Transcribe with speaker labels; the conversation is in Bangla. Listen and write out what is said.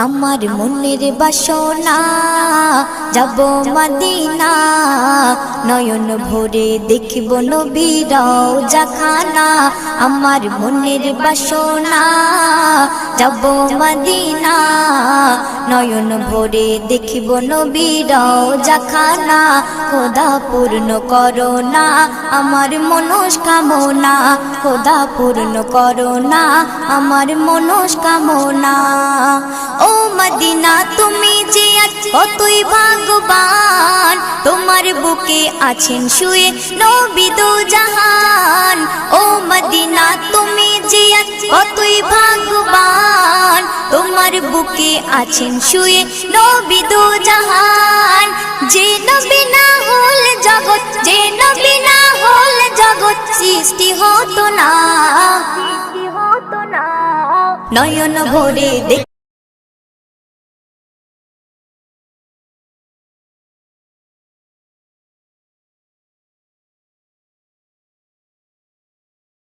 Speaker 1: আমার মনের বাসনা যাব মদিনা, নয়ন ভরে দেখিব নবীর রওজাখানা। আমার মনের বাসনা যাব মদিনা, নয়ন ভরে দেখিব নবীর রওজাখানা। খোদা পূর্ণ করো না আমার মনস্কামনা, খোদা পূর্ণ করো না আমার মনস্কামনা। ও মদিনা তুমি যে কতই ভাগ্যবান, তোমার বুকে আছেন শুয়ে নবী দো জাহান। ও মদিনা তুমি যে কতই ভাগ্যবান, তোমার বুকে আছেন শুয়ে নবী দো জাহান। যে নবী না হল জগৎ, যে নবী না হল জগৎ সৃষ্টি হতো না। নয়ন ভরে